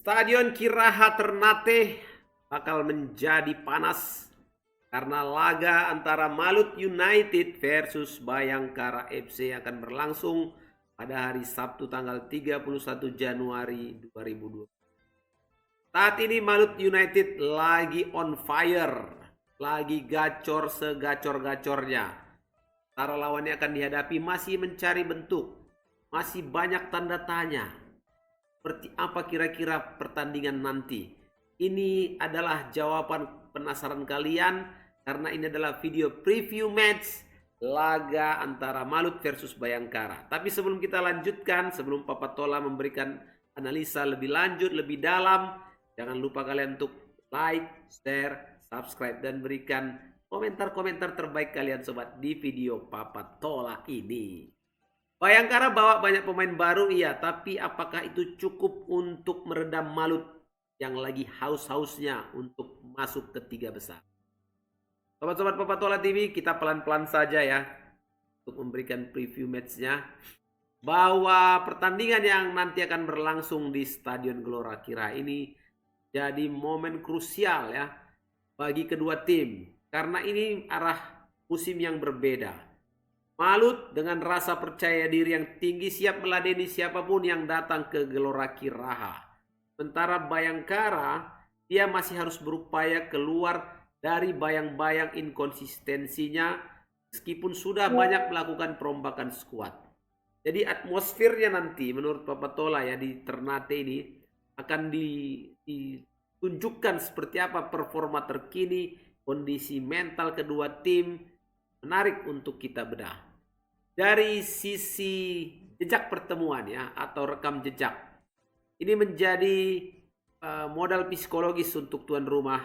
Stadion Kiraha Ternate bakal menjadi panas karena laga antara Malut United versus Bayangkara FC akan berlangsung pada hari Sabtu tanggal 31 Januari 2020. Saat ini Malut United lagi on fire, lagi gacor segacor-gacornya. Para lawannya akan dihadapi masih mencari bentuk, masih banyak tanda tanya. Seperti apa kira-kira pertandingan nanti? Ini adalah jawaban penasaran kalian karena ini adalah video preview match laga antara Malut versus Bayangkara. Tapi sebelum kita lanjutkan, sebelum Papa Tola memberikan analisa lebih lanjut, lebih dalam, jangan lupa kalian untuk like, share, subscribe, dan berikan komentar-komentar terbaik kalian sobat di video Papa Tola ini. Bayangkara bawa banyak pemain baru, iya, tapi apakah itu cukup untuk meredam Malut yang lagi haus-hausnya untuk masuk ke 3 besar? Sobat-sobat Papa Tola TV, kita pelan-pelan saja ya untuk memberikan preview matchnya. Bahwa pertandingan yang nanti akan berlangsung di Stadion Gelora Kiraha ini jadi momen krusial ya bagi kedua tim. Karena ini arah musim yang berbeda. Malut dengan rasa percaya diri yang tinggi siap meladeni siapapun yang datang ke Gelora Kiraha. Sementara Bayangkara, dia masih harus berupaya keluar dari bayang-bayang inkonsistensinya meskipun sudah banyak melakukan perombakan skuad. Jadi atmosfernya nanti menurut Papa Tola ya di Ternate ini akan ditunjukkan seperti apa performa terkini, kondisi mental kedua tim, menarik untuk kita bedah. Dari sisi jejak pertemuan ya atau rekam jejak, ini menjadi modal psikologis untuk tuan rumah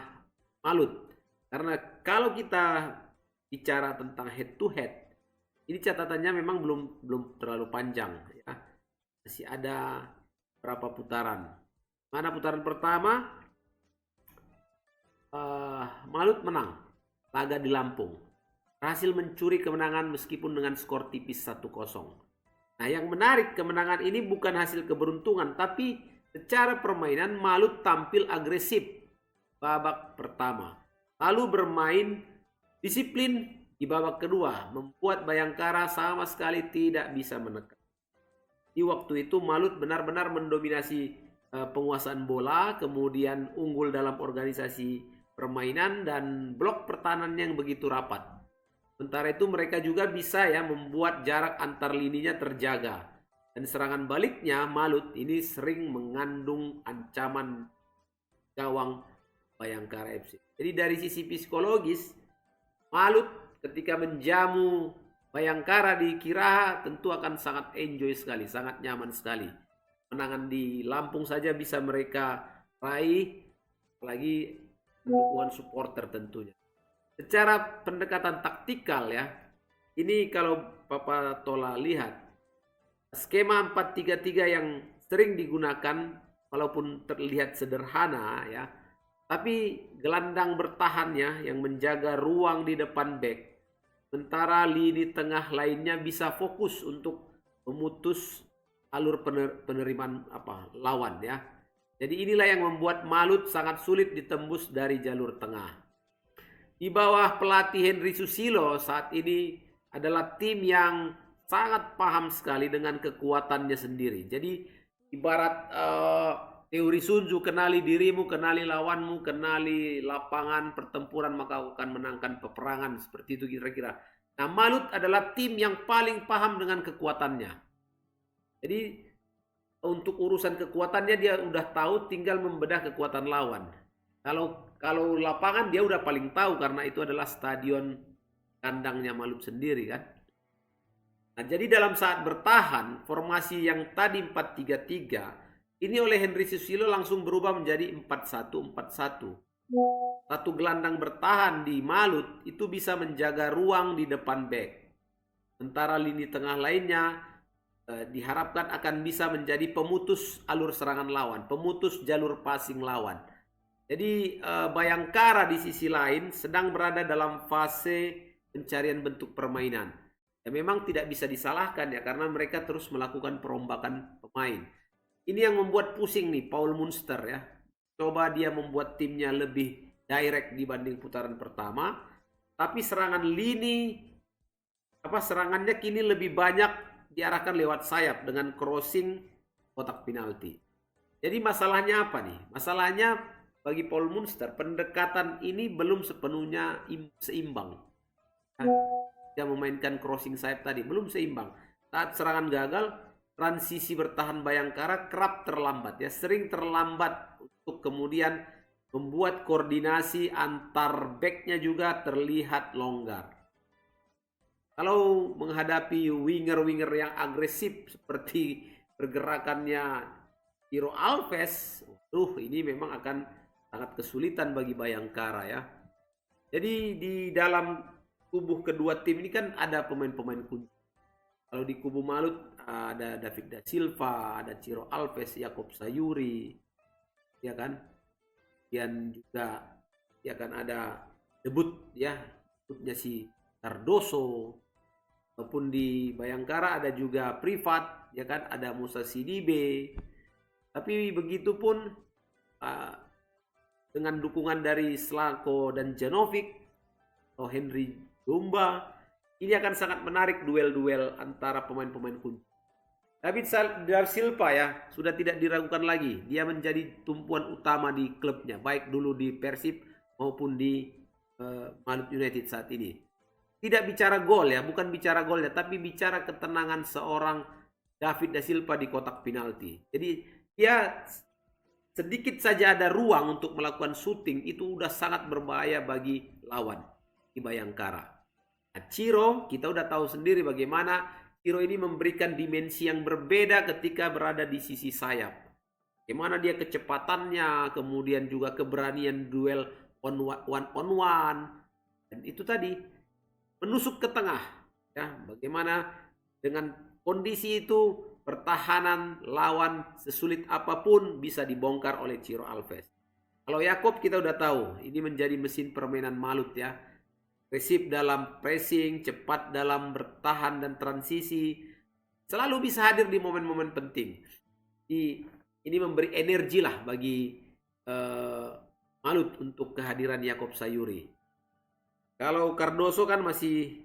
Malut. Karena kalau kita bicara tentang head to head, ini catatannya memang belum terlalu panjang ya. Masih ada berapa putaran. Mana putaran pertama? Malut menang laga di Lampung. Berhasil mencuri kemenangan meskipun dengan skor tipis 1-0. Nah, yang menarik kemenangan ini bukan hasil keberuntungan, tapi secara permainan Malut tampil agresif babak pertama. Lalu bermain disiplin di babak kedua, membuat Bayangkara sama sekali tidak bisa menekan. Di waktu itu Malut benar-benar mendominasi penguasaan bola, kemudian unggul dalam organisasi permainan dan blok pertahanan yang begitu rapat. Sementara itu mereka juga bisa ya membuat jarak antar lininya terjaga. Dan serangan baliknya Malut ini sering mengandung ancaman gawang Bayangkara FC. Jadi dari sisi psikologis, Malut ketika menjamu Bayangkara di Kiraha tentu akan sangat enjoy sekali, sangat nyaman sekali. Menangan di Lampung saja bisa mereka raih, apalagi dukungan supporter tentunya. Secara pendekatan taktikal ya, ini kalau Papa Tola lihat, skema 4-3-3 yang sering digunakan walaupun terlihat sederhana ya, tapi gelandang bertahannya yang menjaga ruang di depan bek, sementara lini tengah lainnya bisa fokus untuk memutus alur penerimaan lawan ya. Jadi inilah yang membuat Malut sangat sulit ditembus dari jalur tengah. Di bawah pelatih Henry Susilo saat ini adalah tim yang sangat paham sekali dengan kekuatannya sendiri. Jadi ibarat teori Sun Tzu, kenali dirimu, kenali lawanmu, kenali lapangan pertempuran maka akan menangkan peperangan, seperti itu kira-kira. Nah, Malut adalah tim yang paling paham dengan kekuatannya. Jadi untuk urusan kekuatannya dia udah tahu, tinggal membedah kekuatan lawan. Kalau lapangan dia udah paling tahu karena itu adalah stadion kandangnya Malut sendiri kan. Nah, jadi dalam saat bertahan, formasi yang tadi 4-3-3 ini oleh Henry Susilo langsung berubah menjadi 4-1-4-1. Satu gelandang bertahan di Malut itu bisa menjaga ruang di depan bek. Sementara lini tengah lainnya diharapkan akan bisa menjadi pemutus alur serangan lawan, pemutus jalur passing lawan. Jadi Bayangkara di sisi lain sedang berada dalam fase pencarian bentuk permainan. Ya memang tidak bisa disalahkan ya karena mereka terus melakukan perombakan pemain. Ini yang membuat pusing nih Paul Munster ya. Coba dia membuat timnya lebih direct dibanding putaran pertama, tapi serangannya kini lebih banyak diarahkan lewat sayap dengan crossing kotak penalti. Jadi masalahnya apa nih? Masalahnya bagi Paul Munster, pendekatan ini belum sepenuhnya seimbang. Dia memainkan crossing sayap tadi, belum seimbang. Saat serangan gagal, transisi bertahan Bayangkara kerap terlambat ya, sering terlambat untuk kemudian membuat koordinasi antar backnya juga terlihat longgar. Kalau menghadapi winger-winger yang agresif seperti pergerakannya Ciro Alves, ini memang akan sangat kesulitan bagi Bayangkara ya. Jadi di dalam tubuh kedua tim ini kan ada pemain-pemain kunci. Kalau di kubu Malut ada David da Silva, ada Ciro Alves, Yakob Sayuri, ya kan? Dan juga ya kan ada debutnya si Cardoso. Maupun di Bayangkara ada juga Privat, ya kan? Ada Musa Sidibe. Tapi begitupun dengan dukungan dari Slanko dan Janovic atau Henry Dumba, ini akan sangat menarik duel-duel antara pemain-pemain kunci. David da Silva ya sudah tidak diragukan lagi. Dia menjadi tumpuan utama di klubnya, baik dulu di Persib maupun di Malut United saat ini. Tidak bicara gol ya, bukan bicara golnya, tapi bicara ketenangan seorang David da Silva di kotak penalti. Jadi dia sedikit saja ada ruang untuk melakukan syuting, itu udah sangat berbahaya bagi lawan di Bayangkara. Nah, Ciro, kita udah tahu sendiri bagaimana Ciro ini memberikan dimensi yang berbeda ketika berada di sisi sayap. Bagaimana dia kecepatannya, kemudian juga keberanian duel one on one, dan itu tadi menusuk ke tengah. Ya, bagaimana dengan kondisi itu pertahanan lawan sesulit apapun bisa dibongkar oleh Ciro Alves. Kalau Yakob kita udah tahu, ini menjadi mesin permainan Malut ya. Agresif dalam pressing, cepat dalam bertahan dan transisi. Selalu bisa hadir di momen-momen penting. Ini memberi energi lah bagi Malut untuk kehadiran Yakob Sayuri. Kalau Cardoso kan masih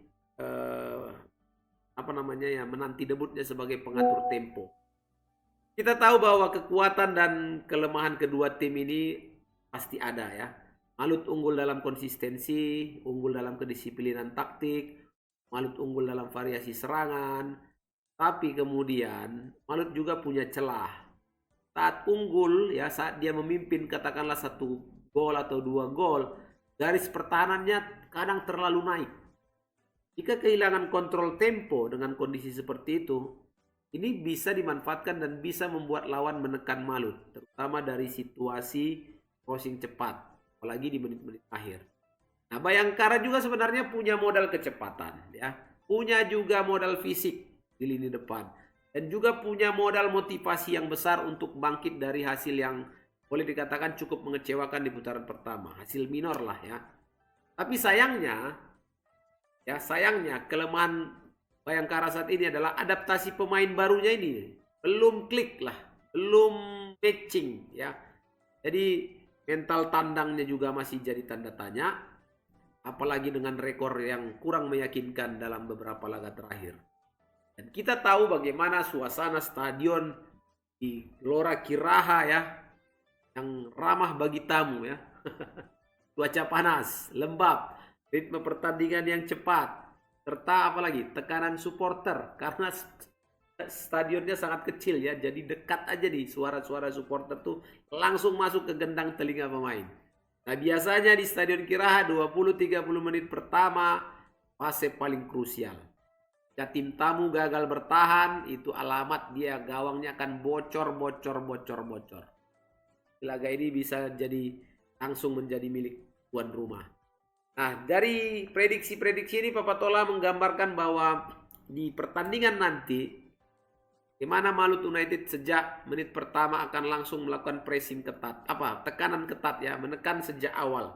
menanti debutnya sebagai pengatur tempo. Kita tahu bahwa kekuatan dan kelemahan kedua tim ini pasti ada ya. Malut unggul dalam konsistensi, unggul dalam kedisiplinan taktik, Malut unggul dalam variasi serangan, tapi kemudian Malut juga punya celah. Saat unggul ya, saat dia memimpin katakanlah 1 gol atau 2 gol, garis pertahanannya kadang terlalu naik. Jika kehilangan kontrol tempo dengan kondisi seperti itu, ini bisa dimanfaatkan dan bisa membuat lawan menekan Malut, terutama dari situasi crossing cepat, apalagi di menit-menit akhir. Nah, Bayangkara juga sebenarnya punya modal kecepatan, ya, punya juga modal fisik di lini depan, dan juga punya modal motivasi yang besar untuk bangkit dari hasil yang boleh dikatakan cukup mengecewakan di putaran pertama, hasil minor lah ya. Tapi sayangnya kelemahan Bayangkara saat ini adalah adaptasi pemain barunya ini belum klik lah, belum matching ya. Jadi mental tandangnya juga masih jadi tanda tanya, apalagi dengan rekor yang kurang meyakinkan dalam beberapa laga terakhir. Dan kita tahu bagaimana suasana stadion di Gelora Kiraha ya, yang ramah bagi tamu ya. Cuaca panas, lembab, ritme pertandingan yang cepat, serta apalagi tekanan supporter karena stadionnya sangat kecil ya, jadi dekat aja nih suara-suara supporter tuh langsung masuk ke gendang telinga pemain. Nah, biasanya di Stadion Kiraha 20-30 menit pertama fase paling krusial. Jika tim tamu gagal bertahan, itu alamat dia gawangnya akan bocor. Laga ini bisa jadi langsung menjadi milik tuan rumah. Nah, dari prediksi-prediksi ini Papa Tola menggambarkan bahwa di pertandingan nanti, di mana Malut United sejak menit pertama akan langsung melakukan pressing ketat, tekanan ketat ya, menekan sejak awal.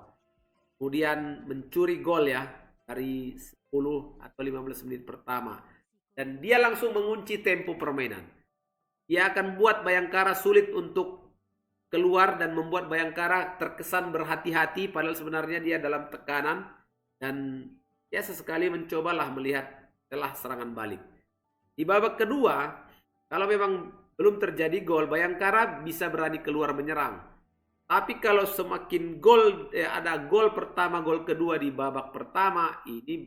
Kemudian mencuri gol ya dari 10 atau 15 menit pertama. Dan dia langsung mengunci tempo permainan. Ia akan buat Bayangkara sulit untuk keluar dan membuat Bayangkara terkesan berhati-hati padahal sebenarnya dia dalam tekanan dan ya sesekali mencobalah melihat celah serangan balik. Di babak kedua, kalau memang belum terjadi gol, Bayangkara bisa berani keluar menyerang. Tapi kalau semakin ada gol pertama, gol kedua di babak pertama, ini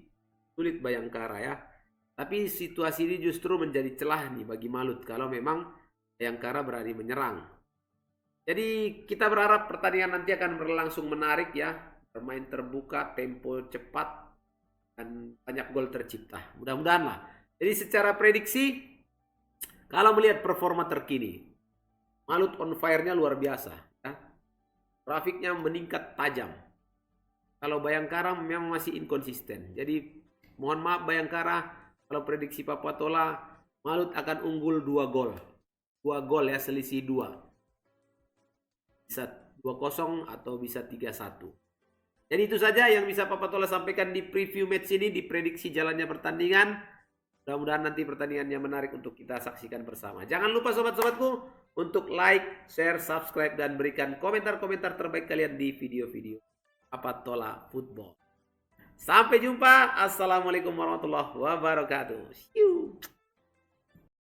sulit Bayangkara ya. Tapi situasi ini justru menjadi celah nih bagi Malut kalau memang Bayangkara berani menyerang. Jadi kita berharap pertandingan nanti akan berlangsung menarik ya. Bermain terbuka, tempo cepat, dan banyak gol tercipta. Mudah-mudahan lah. Jadi secara prediksi, kalau melihat performa terkini, Malut on fire-nya luar biasa. Ya. Grafiknya meningkat tajam. Kalau Bayangkara memang masih inkonsisten. Jadi mohon maaf Bayangkara, kalau prediksi Papa Tola, Malut akan unggul 2 gol. 2 gol ya, selisih 2. Bisa 2-0 atau bisa 3-1. Jadi itu saja yang bisa Papa Tola sampaikan di preview match ini, di prediksi jalannya pertandingan. Mudah-mudahan nanti pertandingannya menarik untuk kita saksikan bersama. Jangan lupa sobat-sobatku untuk like, share, subscribe, dan berikan komentar-komentar terbaik kalian di video-video Papa Tola Football. Sampai jumpa. Assalamualaikum warahmatullahi wabarakatuh.